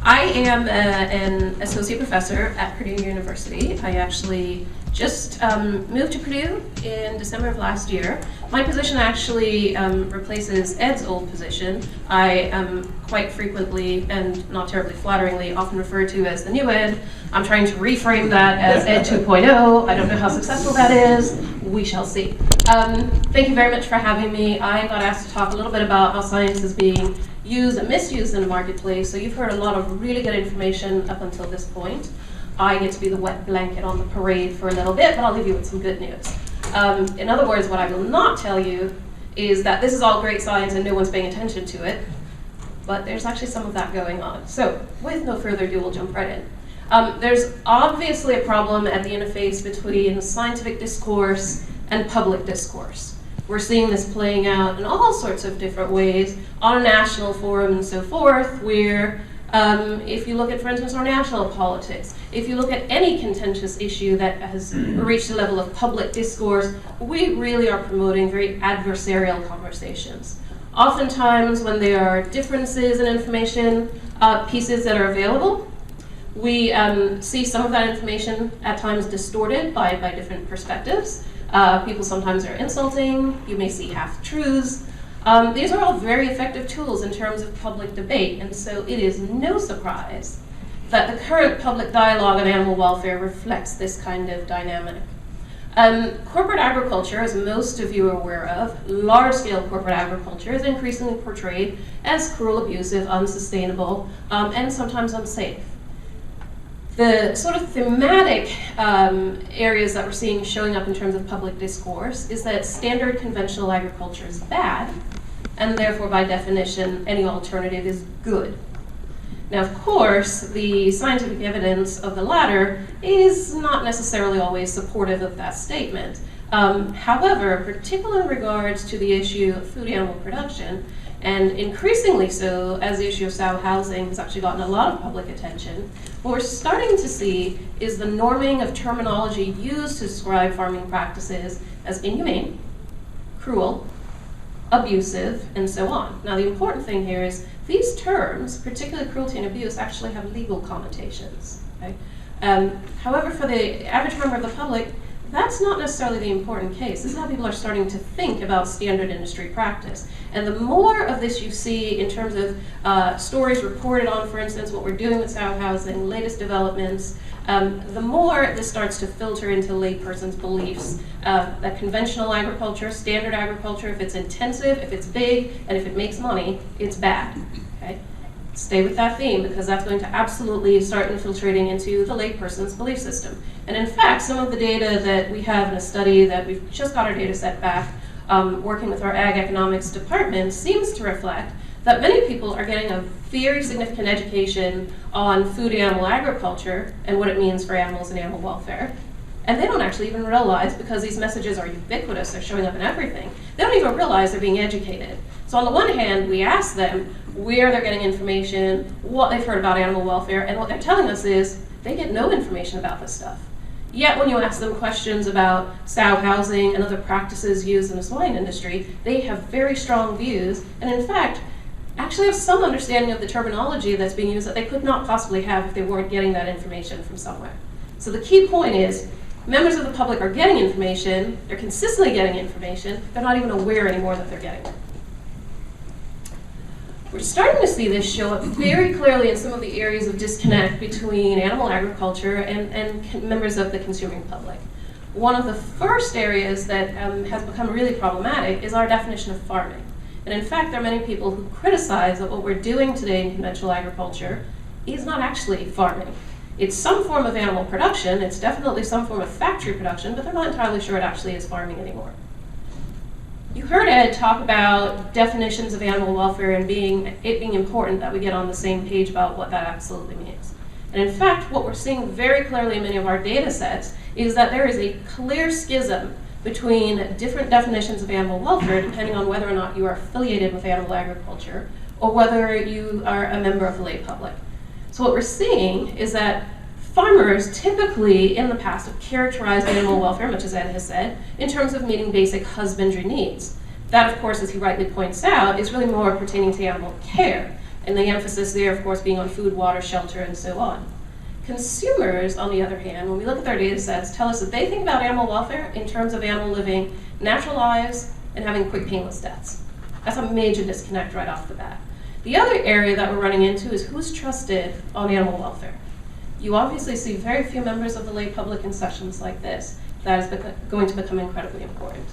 I am an associate professor at Purdue University. I actually just moved to Purdue in December of last year. My position actually replaces Ed's old position. I am quite frequently, and not terribly flatteringly, often referred to as the new Ed. I'm trying to reframe that as Ed 2.0. I don't know how successful that is. We shall see. Thank you very much for having me. I got asked to talk a little bit about how science is being used and misused in the marketplace. So you've heard a lot of really good information up until this point. I get to be the wet blanket on the parade for a little bit, but I'll leave you with some good news. In other words, what I will not tell you is that this is all great science and no one's paying attention to it, but there's actually some of that going on. So with no further ado, we'll jump right in. There's obviously a problem at the interface between scientific discourse and public discourse. We're seeing this playing out in all sorts of different ways on a national forum and so forth, where if you look at, for instance, our national politics, if you look at any contentious issue that has reached the level of public discourse, we really are promoting very adversarial conversations. Oftentimes, when there are differences in information pieces that are available, we see some of that information at times distorted by different perspectives. People sometimes are insulting. You may see half-truths. These are all very effective tools in terms of public debate, and so it is no surprise that the current public dialogue on animal welfare reflects this kind of dynamic. Corporate agriculture, as most of you are aware of, large-scale corporate agriculture is increasingly portrayed as cruel, abusive, unsustainable, and sometimes unsafe. The sort of thematic areas that we're seeing showing up in terms of public discourse is that standard conventional agriculture is bad, and therefore, by definition, any alternative is good. Now, of course, the scientific evidence of the latter is not necessarily always supportive of that statement. However, particularly in regards to the issue of food animal production, and increasingly so as the issue of sow housing has actually gotten a lot of public attention, what we're starting to see is the norming of terminology used to describe farming practices as inhumane, cruel, abusive, and so on. Now, the important thing here is these terms, particularly cruelty and abuse, actually have legal connotations. Okay? However, for the average member of the public, that's not necessarily the important case. This is how people are starting to think about standard industry practice. And the more of this you see in terms of stories reported on, for instance, what we're doing with sow housing, latest developments, the more this starts to filter into layperson's beliefs that conventional agriculture, standard agriculture, if it's intensive, if it's big, and if it makes money, it's bad. Okay? Stay with that theme, because that's going to absolutely start infiltrating into the layperson's belief system. And in fact, some of the data that we have in a study that we've just got our data set back, working with our ag economics department, seems to reflect that many people are getting a very significant education on food animal agriculture and what it means for animals and animal welfare. And they don't actually even realize, because these messages are ubiquitous, they're showing up in everything, they don't even realize they're being educated. So on the one hand, we ask them where they're getting information, what they've heard about animal welfare, and what they're telling us is they get no information about this stuff. Yet when you ask them questions about sow housing and other practices used in the swine industry, they have very strong views, and in fact, actually have some understanding of the terminology that's being used that they could not possibly have if they weren't getting that information from somewhere. So the key point is, members of the public are getting information, they're consistently getting information, they're not even aware anymore that they're getting it. We're starting to see this show up very clearly in some of the areas of disconnect between animal agriculture and members of the consuming public. One of the first areas that has become really problematic is our definition of farming. And in fact, there are many people who criticize that what we're doing today in conventional agriculture is not actually farming. It's some form of animal production, it's definitely some form of factory production, but they're not entirely sure it actually is farming anymore. You heard Ed talk about definitions of animal welfare and it being important that we get on the same page about what that absolutely means. And in fact, what we're seeing very clearly in many of our data sets is that there is a clear schism between different definitions of animal welfare depending on whether or not you are affiliated with animal agriculture or whether you are a member of the lay public. So what we're seeing is that farmers typically in the past have characterized animal welfare, much as Ed has said, in terms of meeting basic husbandry needs. That, of course, as he rightly points out, is really more pertaining to animal care. And the emphasis there, of course, being on food, water, shelter, and so on. Consumers, on the other hand, when we look at their data sets, tell us that they think about animal welfare in terms of animal living natural lives and having quick, painless deaths. That's a major disconnect right off the bat. The other area that we're running into is who's trusted on animal welfare. You obviously see very few members of the lay public in sessions like this. That is going to become incredibly important.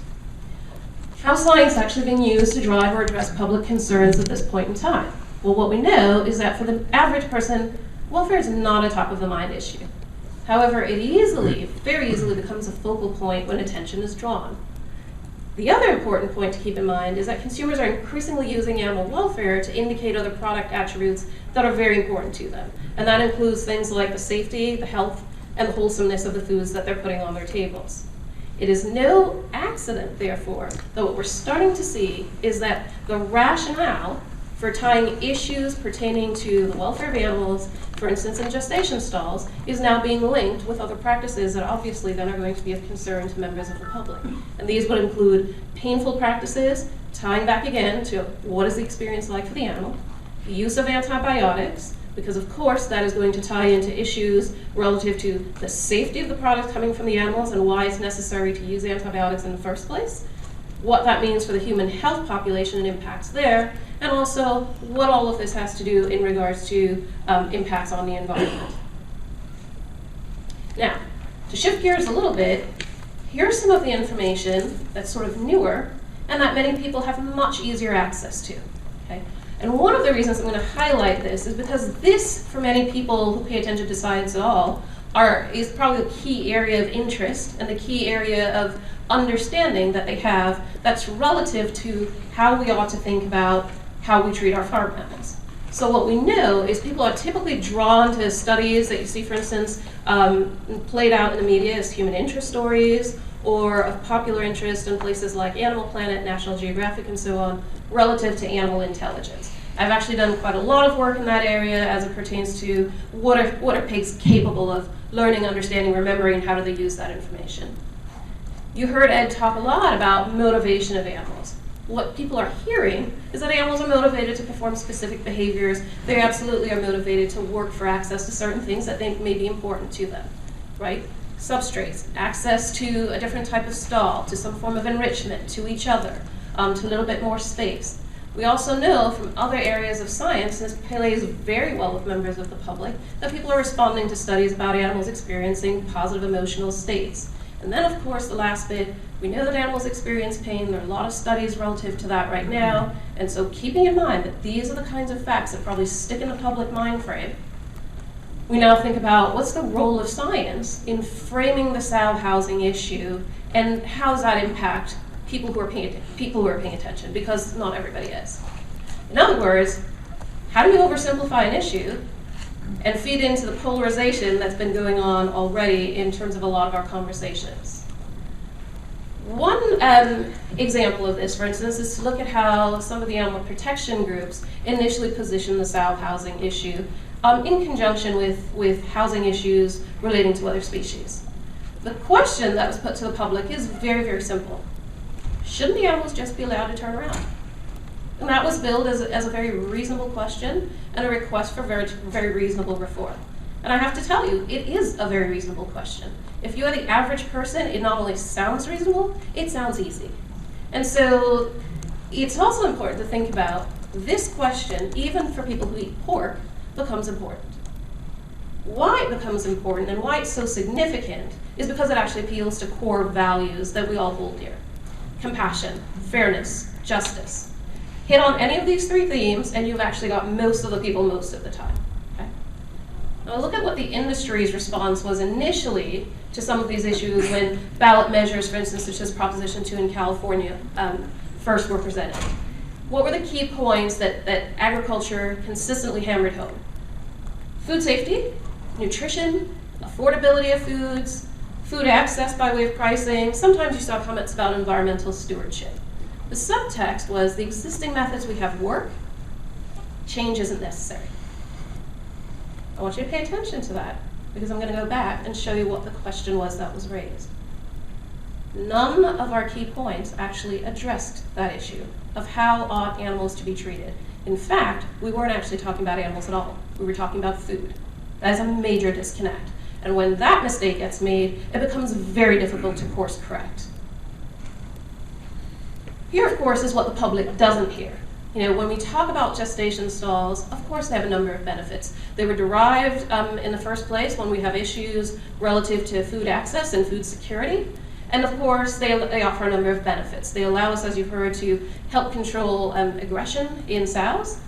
How's science actually being used to drive or address public concerns at this point in time? Well, what we know is that for the average person, welfare is not a top-of-the-mind issue. However, it very easily becomes a focal point when attention is drawn. The other important point to keep in mind is that consumers are increasingly using animal welfare to indicate other product attributes that are very important to them. And that includes things like the safety, the health, and the wholesomeness of the foods that they're putting on their tables. It is no accident, therefore, that what we're starting to see is that the rationale for tying issues pertaining to the welfare of animals, for instance in gestation stalls, is now being linked with other practices that obviously then are going to be of concern to members of the public. And these would include painful practices, tying back again to what is the experience like for the animal, the use of antibiotics, because of course that is going to tie into issues relative to the safety of the product coming from the animals and why it's necessary to use antibiotics in the first place, what that means for the human health population and impacts there, and also what all of this has to do in regards to impacts on the environment. Now, to shift gears a little bit, here's some of the information that's sort of newer and that many people have much easier access to. Okay? And one of the reasons I'm going to highlight this is because this, for many people who pay attention to science at all, is probably the key area of interest and the key area of understanding that they have that's relative to how we ought to think about how we treat our farm animals. So what we know is people are typically drawn to studies that you see, for instance, played out in the media as human interest stories or of popular interest in places like Animal Planet, National Geographic, and so on, relative to animal intelligence. I've actually done quite a lot of work in that area as it pertains to what are pigs capable of learning, understanding, remembering, how do they use that information. You heard Ed talk a lot about motivation of animals. What people are hearing is that animals are motivated to perform specific behaviors. They absolutely are motivated to work for access to certain things that they may be important to them, right? Substrates, access to a different type of stall, to some form of enrichment, to each other, to a little bit more space. We also know from other areas of science, and this plays very well with members of the public, that people are responding to studies about animals experiencing positive emotional states. And then, of course, the last bit, we know that animals experience pain. There are a lot of studies relative to that right now. And so keeping in mind that these are the kinds of facts that probably stick in the public mind frame, we now think about what's the role of science in framing the sow housing issue and how does that impact people who are paying attention, because not everybody is. In other words, how do you oversimplify an issue and feed into the polarization that's been going on already in terms of a lot of our conversations? One example of this, for instance, is to look at how some of the animal protection groups initially positioned the sow housing issue in conjunction with housing issues relating to other species. The question that was put to the public is very, very simple. Shouldn't the animals just be allowed to turn around? And that was billed as a very reasonable question and a request for very, very reasonable reform. And I have to tell you, it is a very reasonable question. If you are the average person, it not only sounds reasonable, it sounds easy. And so it's also important to think about this question, even for people who eat pork, becomes important. Why it becomes important and why it's so significant is because it actually appeals to core values that we all hold dear. Compassion, fairness, justice. Hit on any of these three themes and you've actually got most of the people most of the time. Okay? Now look at what the industry's response was initially to some of these issues when ballot measures, for instance, such as Proposition 2 in California, first were presented. What were the key points that agriculture consistently hammered home? Food safety, nutrition, affordability of foods, food access by way of pricing. Sometimes you saw comments about environmental stewardship. The subtext was the existing methods we have work, change isn't necessary. I want you to pay attention to that because I'm going to go back and show you what the question was that was raised. None of our key points actually addressed that issue of how ought animals to be treated. In fact, we weren't actually talking about animals at all. We were talking about food. That is a major disconnect. And when that mistake gets made, it becomes very difficult to course correct. Here, of course, is what the public doesn't hear. When we talk about gestation stalls, of course they have a number of benefits. They were derived in the first place when we have issues relative to food access and food security. And of course, they offer a number of benefits. They allow us, as you've heard, to help control aggression in sows.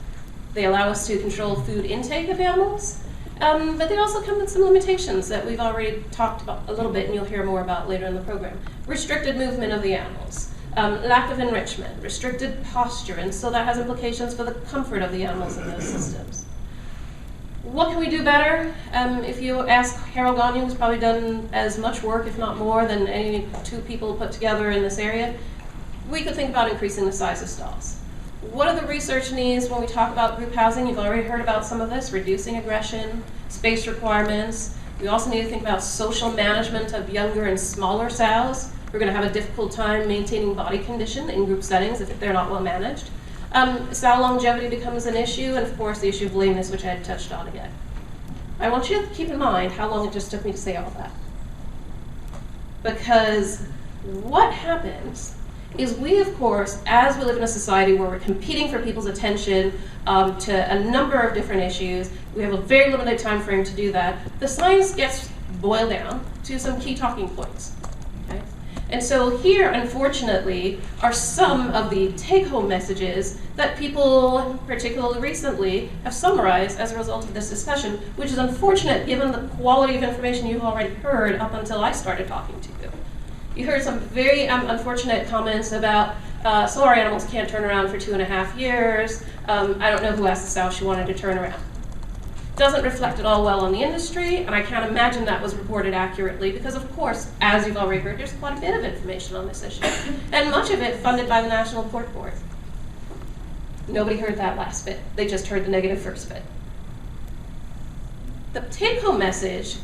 They allow us to control food intake of animals. But they also come with some limitations that we've already talked about a little bit, and you'll hear more about later in the program. Restricted movement of the animals. Lack of enrichment, restricted posture, and so that has implications for the comfort of the animals in those systems. What can we do better? If you ask Harold Gagne, who's probably done as much work, if not more, than any two people put together in this area, we could think about increasing the size of stalls. What are the research needs when we talk about group housing? You've already heard about some of this, reducing aggression, space requirements. We also need to think about social management of younger and smaller sows. We're going to have a difficult time maintaining body condition in group settings if they're not well managed. Sow longevity becomes an issue, and of course the issue of lameness, which I had touched on again. I want you to keep in mind how long it just took me to say all that. Because what happens is we, of course, as we live in a society where we're competing for people's attention to a number of different issues, we have a very limited time frame to do that, the science gets boiled down to some key talking points. Okay? And so here, unfortunately, are some of the take-home messages that people, particularly recently, have summarized as a result of this discussion, which is unfortunate given the quality of information you've already heard up until I started talking to you. You heard some very unfortunate comments about solar animals can't turn around for 2.5 years. I don't know who asked the sow she wanted to turn around. Doesn't reflect at all well on the industry, and I can't imagine that was reported accurately because, of course, as you've already heard, there's quite a bit of information on this issue, and much of it funded by the National Pork Board. Nobody heard that last bit. They just heard the negative first bit. The take-home message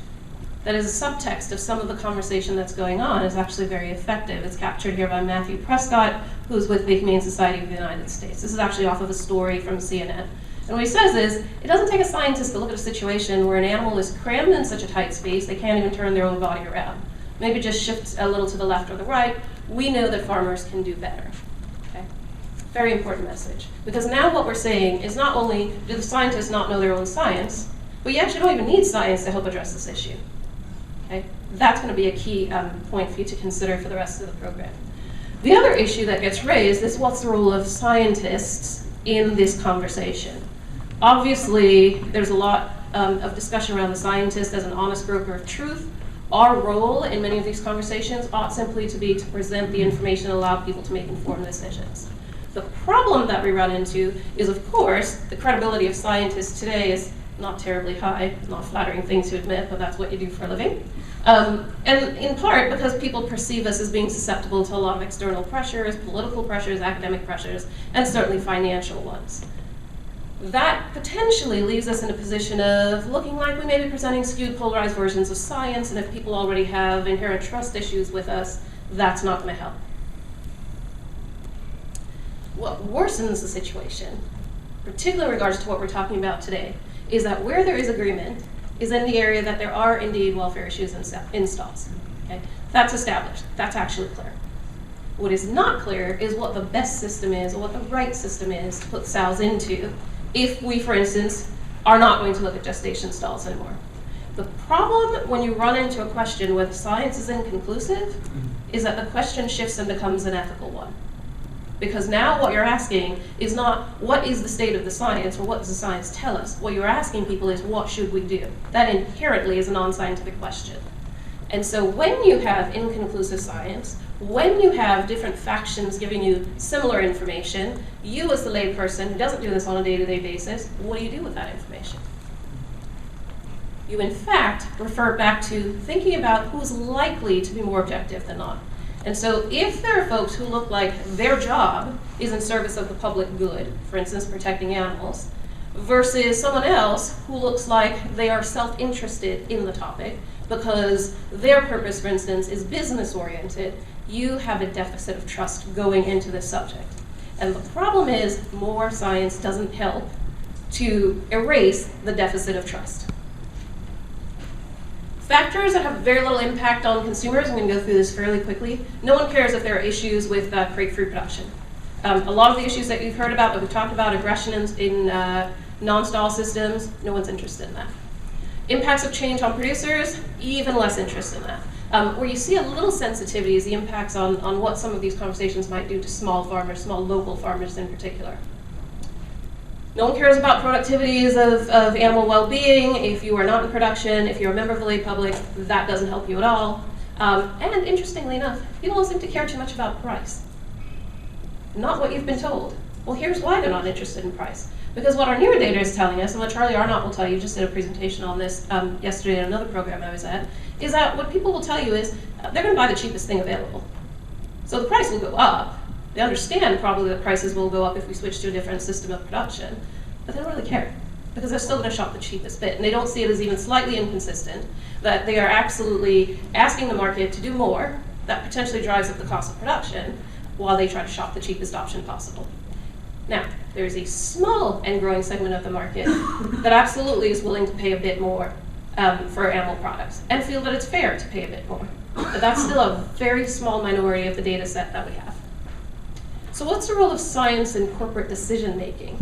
that is a subtext of some of the conversation that's going on is actually very effective. It's captured here by Matthew Prescott, who's with the Humane Society of the United States. This is actually off of a story from CNN. And what he says is, it doesn't take a scientist to look at a situation where an animal is crammed in such a tight space they can't even turn their own body around. Maybe just shift a little to the left or the right. We know that farmers can do better. Okay? Very important message. Because now what we're saying is not only do the scientists not know their own science, but you actually don't even need science to help address this issue. Okay? That's going to be a key point for you to consider for the rest of the program. The other issue that gets raised is what's the role of scientists in this conversation? Obviously, there's a lot of discussion around the scientist as an honest broker of truth. Our role in many of these conversations ought simply to be to present the information and allow people to make informed decisions. The problem that we run into is, of course, the credibility of scientists today is not terribly high, not flattering thing to admit, but that's what you do for a living. And in part because people perceive us as being susceptible to a lot of external pressures, political pressures, academic pressures, and certainly financial ones. That potentially leaves us in a position of looking like we may be presenting skewed, polarized versions of science, and if people already have inherent trust issues with us, that's not going to help. What worsens the situation, particularly in regards to what we're talking about today, is that where there is agreement is in the area that there are indeed welfare issues in stalls. Okay? That's established. That's actually clear. What is not clear is what the best system is, or what the right system is to put sows into if we, for instance, are not going to look at gestation stalls anymore. The problem when you run into a question where the science is inconclusive is that the question shifts and becomes an ethical one. Because now what you're asking is not what is the state of the science or what does the science tell us. What you're asking people is what should we do? That inherently is a non-scientific question. And so when you have inconclusive science, when you have different factions giving you similar information, you as the layperson who doesn't do this on a day-to-day basis, what do you do with that information? You in fact refer back to thinking about who's likely to be more objective than not. And so if there are folks who look like their job is in service of the public good, for instance, protecting animals, versus someone else who looks like they are self-interested in the topic because their purpose, for instance, is business-oriented, you have a deficit of trust going into this subject. And the problem is more science doesn't help to erase the deficit of trust. Factors that have very little impact on consumers, I'm going to go through this fairly quickly. No one cares if there are issues with crate fruit production. A lot of the issues that you've heard about, that we've talked about, aggression in non-stall systems, no one's interested in that. Impacts of change on producers, even less interest in that. Where you see a little sensitivity is the impacts on what some of these conversations might do to small farmers, small local farmers in particular. No one cares about productivities of animal well-being. If you are not in production, if you're a member of the lay public, that doesn't help you at all. And interestingly enough, people don't seem to care too much about price. Not what you've been told. Well, here's why they're not interested in price. Because what our newer data is telling us, and what Charlie Arnott will tell you, just did a presentation on this yesterday at another program I was at, is that what people will tell you is they're going to buy the cheapest thing available. So the price will go up. They understand probably that prices will go up if we switch to a different system of production, but they don't really care because they're still going to shop the cheapest bit, and they don't see it as even slightly inconsistent that they are absolutely asking the market to do more that potentially drives up the cost of production while they try to shop the cheapest option possible. Now, there's a small and growing segment of the market that absolutely is willing to pay a bit more for animal products and feel that it's fair to pay a bit more. But that's still a very small minority of the data set that we have. So what's the role of science in corporate decision making?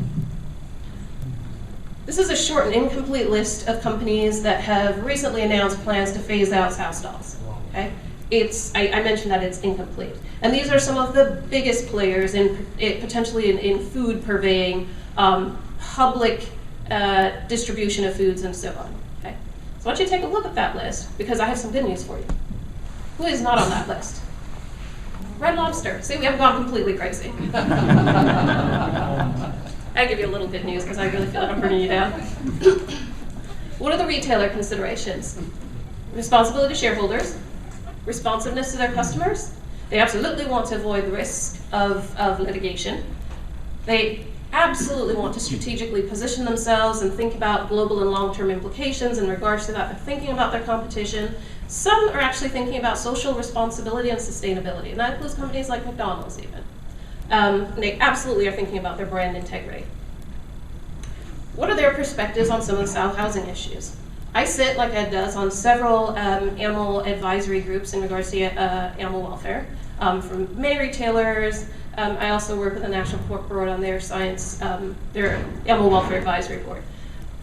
This is a short and incomplete list of companies that have recently announced plans to phase out sow stalls. Okay? I mentioned that it's incomplete. And these are some of the biggest players potentially in food purveying, public distribution of foods and so on. Okay? So I want you to take a look at that list because I have some good news for you. Who is not on that list? Red Lobster. See, we haven't gone completely crazy. I give you a little good news because I really feel like I'm bringing you down. What are the retailer considerations? Responsibility to shareholders, responsiveness to their customers. They absolutely want to avoid the risk of litigation. They absolutely want to strategically position themselves and think about global and long-term implications in regards to that. They're thinking about their competition. Some are actually thinking about social responsibility and sustainability, and that includes companies like McDonald's even. They absolutely are thinking about their brand integrity. What are their perspectives on some of the sow housing issues? I sit, like Ed does, on several animal advisory groups in regards to animal welfare, from many retailers. I also work with the National Pork Board on their their animal welfare advisory board.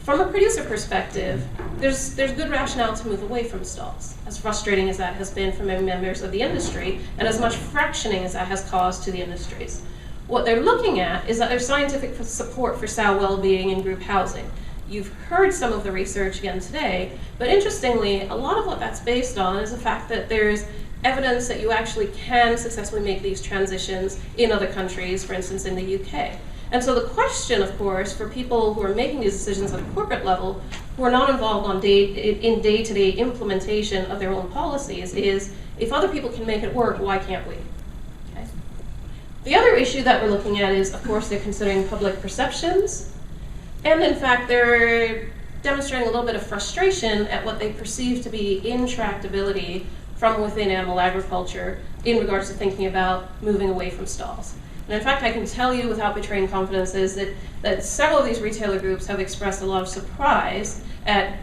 From a producer perspective, there's good rationale to move away from stalls, as frustrating as that has been for many members of the industry, and as much fractioning as that has caused to the industries. What they're looking at is that there's scientific support for sow well-being and group housing. You've heard some of the research again today, but interestingly, a lot of what that's based on is the fact that there's evidence that you actually can successfully make these transitions in other countries, for instance in the UK. And so the question, of course, for people who are making these decisions at a corporate level, who are not involved in day-to-day implementation of their own policies, is if other people can make it work, why can't we? Okay. The other issue that we're looking at is, of course, they're considering public perceptions, and in fact, they're demonstrating a little bit of frustration at what they perceive to be intractability from within animal agriculture in regards to thinking about moving away from stalls. And in fact, I can tell you without betraying confidences that several of these retailer groups have expressed a lot of surprise at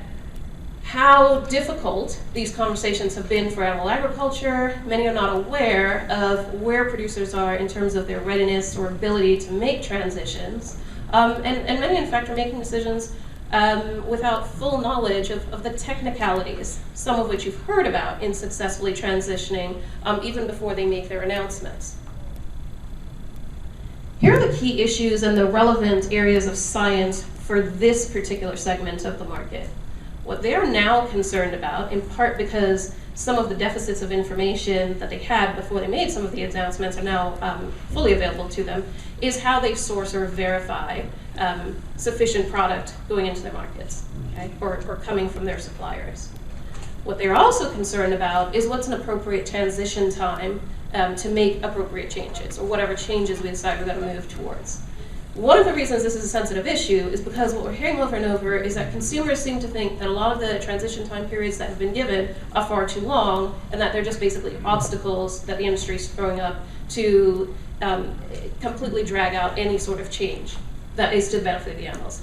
how difficult these conversations have been for animal agriculture. Many are not aware of where producers are in terms of their readiness or ability to make transitions. And many, in fact, are making decisions without full knowledge of the technicalities, some of which you've heard about in successfully transitioning even before they make their announcements. Here are the key issues and the relevant areas of science for this particular segment of the market. What they are now concerned about, in part because some of the deficits of information that they had before they made some of the announcements are now fully available to them, is how they source or verify sufficient product going into their markets, okay, or coming from their suppliers. What they're also concerned about is what's an appropriate transition time to make appropriate changes, or whatever changes we decide we're going to move towards. One of the reasons this is a sensitive issue is because what we're hearing over and over is that consumers seem to think that a lot of the transition time periods that have been given are far too long, and that they're just basically obstacles that the industry is throwing up to completely drag out any sort of change that is to the benefit of the animals.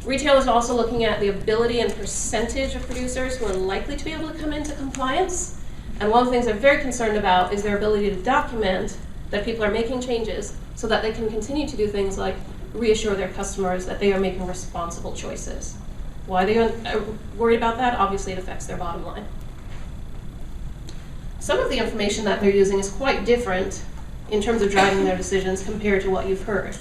Retailers are also looking at the ability and percentage of producers who are likely to be able to come into compliance. And one of the things they're very concerned about is their ability to document that people are making changes so that they can continue to do things like reassure their customers that they are making responsible choices. Why are they worried about that? Obviously, it affects their bottom line. Some of the information that they're using is quite different in terms of driving their decisions compared to what you've heard.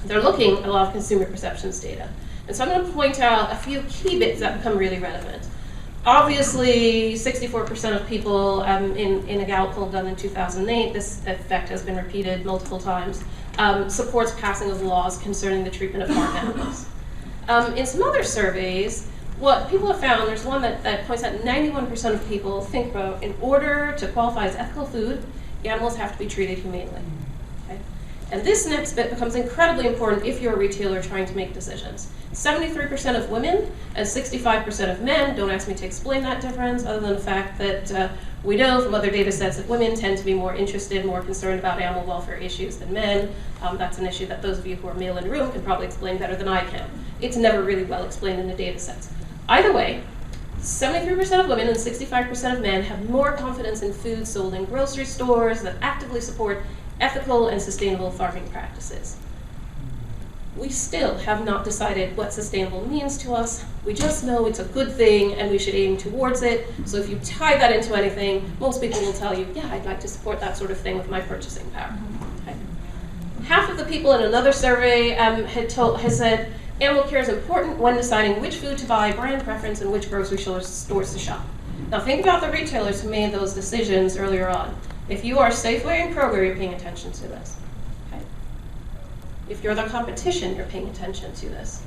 They're looking at a lot of consumer perceptions data. And so I'm going to point out a few key bits that become really relevant. Obviously, 64% of people in a Gallup poll done in 2008, this effect has been repeated multiple times, supports passing of laws concerning the treatment of farm animals. In some other surveys, what people have found, there's one that points out 91% of people think about in order to qualify as ethical food, the animals have to be treated humanely. Okay? And this next bit becomes incredibly important if you're a retailer trying to make decisions. 73% of women and 65% of men, don't ask me to explain that difference other than the fact that we know from other data sets that women tend to be more interested, more concerned about animal welfare issues than men. That's an issue that those of you who are male in the room can probably explain better than I can. It's never really well explained in the data sets. Either way, 73% of women and 65% of men have more confidence in food sold in grocery stores that actively support ethical and sustainable farming practices. We still have not decided what sustainable means to us. We just know it's a good thing and we should aim towards it. So if you tie that into anything, most people will tell you, yeah, I'd like to support that sort of thing with my purchasing power. Okay. Half of the people in another survey has said animal care is important when deciding which food to buy, brand preference, and which grocery stores to shop. Now think about the retailers who made those decisions earlier on. If you are Safeway and Kroger, you're paying attention to this. If you're the competition, you're paying attention to this.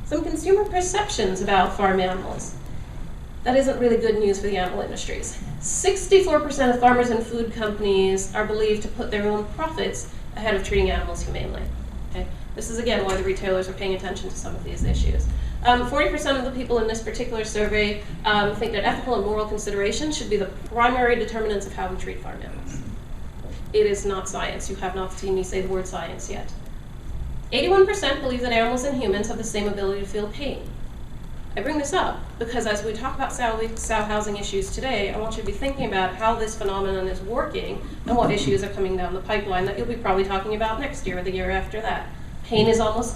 Some consumer perceptions about farm animals. That isn't really good news for the animal industries. 64% of farmers and food companies are believed to put their own profits ahead of treating animals humanely. Okay? This is, again, why the retailers are paying attention to some of these issues. 40% of the people in this particular survey think that ethical and moral considerations should be the primary determinants of how we treat farm animals. It is not science. You have not seen me say the word science yet. 81% believe that animals and humans have the same ability to feel pain. I bring this up because as we talk about sow housing issues today, I want you to be thinking about how this phenomenon is working and what issues are coming down the pipeline that you'll be probably talking about next year or the year after that. Pain is almost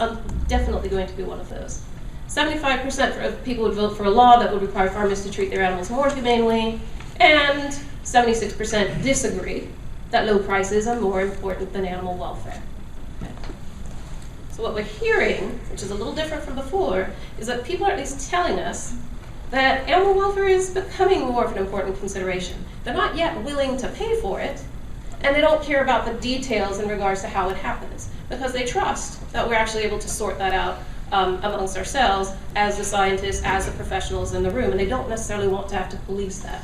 definitely going to be one of those. 75% of people would vote for a law that would require farmers to treat their animals more humanely, and 76% disagree that low prices are more important than animal welfare. So what we're hearing, which is a little different from before, is that people are at least telling us that animal welfare is becoming more of an important consideration. They're not yet willing to pay for it, and they don't care about the details in regards to how it happens, because they trust that we're actually able to sort that out amongst ourselves as the scientists, as the professionals in the room, and they don't necessarily want to have to police that.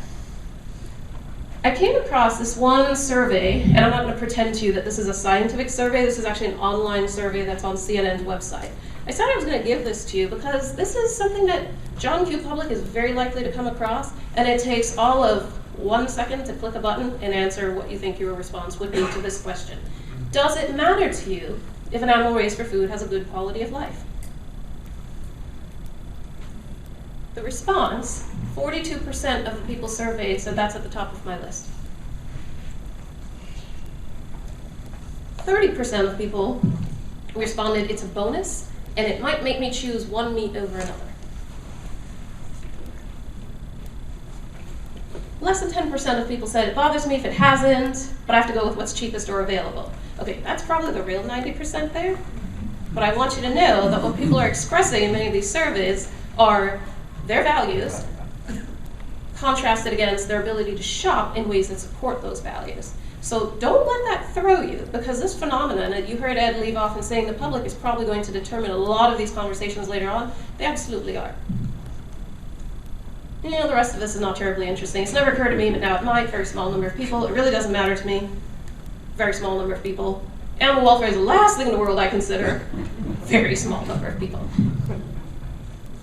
I came across this one survey, and I'm not going to pretend to you that this is a scientific survey. This is actually an online survey that's on CNN's website. I said I was going to give this to you because this is something that John Q. Public is very likely to come across, and it takes all of 1 second to click a button and answer what you think your response would be to this question. Does it matter to you if an animal raised for food has a good quality of life? The response, 42% of the people surveyed said that's at the top of my list. 30% of people responded it's a bonus and it might make me choose one meat over another. Less than 10% of people said it bothers me if it hasn't, but I have to go with what's cheapest or available. Okay, that's probably the real 90% there. But I want you to know that what people are expressing in many of these surveys are their values contrasted against their ability to shop in ways that support those values. So don't let that throw you, because this phenomenon, and you heard Ed leave off in saying the public is probably going to determine a lot of these conversations later on. They absolutely are. You know, the rest of this is not terribly interesting. It's never occurred to me, but now it might. Very small number of people. It really doesn't matter to me. Very small number of people. Animal welfare is the last thing in the world I consider. Very small number of people.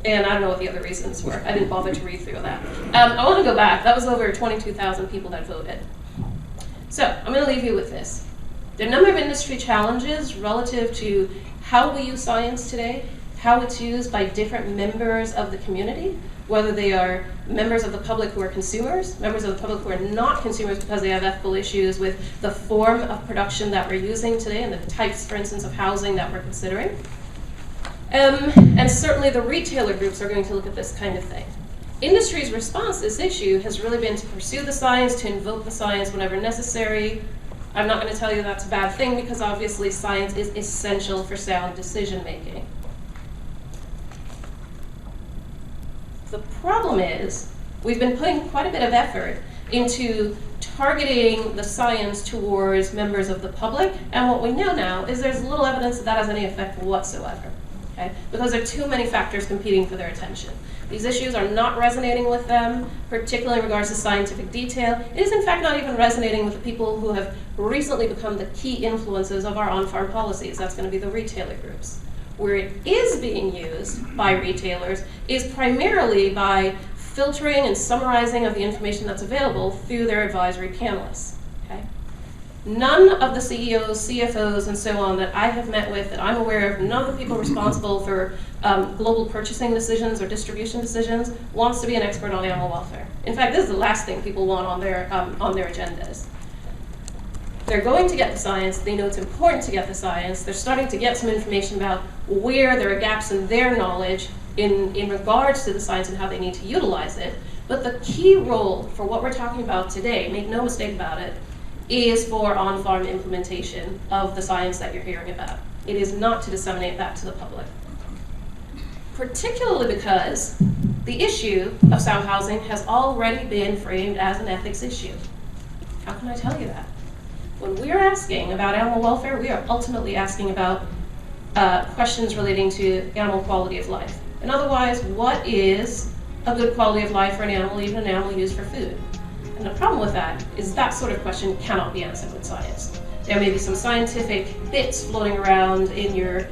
And I don't know what the other reasons were. I didn't bother to read through that. I want to go back. That was over 22,000 people that voted. So I'm going to leave you with this. There are a number of industry challenges relative to how we use science today, how it's used by different members of the community, whether they are members of the public who are consumers, members of the public who are not consumers because they have ethical issues with the form of production that we're using today and the types, for instance, of housing that we're considering. And certainly the retailer groups are going to look at this kind of thing. Industry's response to this issue has really been to pursue the science, to invoke the science whenever necessary. I'm not going to tell you that's a bad thing because obviously science is essential for sound decision making. The problem is we've been putting quite a bit of effort into targeting the science towards members of the public, and what we know now is there's little evidence that that has any effect whatsoever, okay? Because there are too many factors competing for their attention. These issues are not resonating with them, particularly in regards to scientific detail. It is in fact not even resonating with the people who have recently become the key influences of our on-farm policies. That's going to be the retailer groups. Where it is being used by retailers is primarily by filtering and summarizing of the information that's available through their advisory panelists. Okay? None of the CEOs, CFOs, and so on that I have met with, that I'm aware of, none of the people responsible for global purchasing decisions or distribution decisions wants to be an expert on animal welfare. In fact, this is the last thing people want on their agendas. They're going to get the science, they know it's important to get the science, they're starting to get some information about where there are gaps in their knowledge in regards to the science and how they need to utilize it. But the key role for what we're talking about today, make no mistake about it, is for on-farm implementation of the science that you're hearing about. It is not to disseminate that to the public. Particularly because the issue of sow housing has already been framed as an ethics issue. How can I tell you that? When we're asking about animal welfare, we are ultimately asking about questions relating to animal quality of life. And otherwise, what is a good quality of life for an animal, even an animal used for food? And the problem with that is that sort of question cannot be answered with science. There may be some scientific bits floating around in your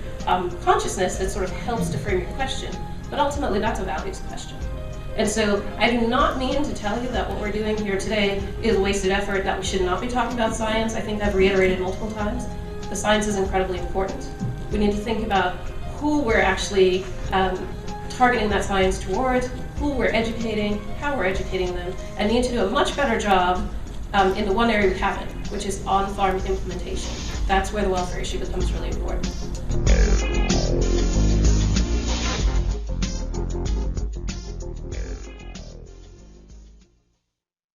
consciousness that sort of helps to frame your question, but ultimately that's a values question. And so I do not mean to tell you that what we're doing here today is wasted effort, that we should not be talking about science. I think I've reiterated multiple times. The science is incredibly important. We need to think about who we're actually targeting that science towards, who we're educating, how we're educating them, and need to do a much better job in the one area we haven't, which is on-farm implementation. That's where the welfare issue becomes really important.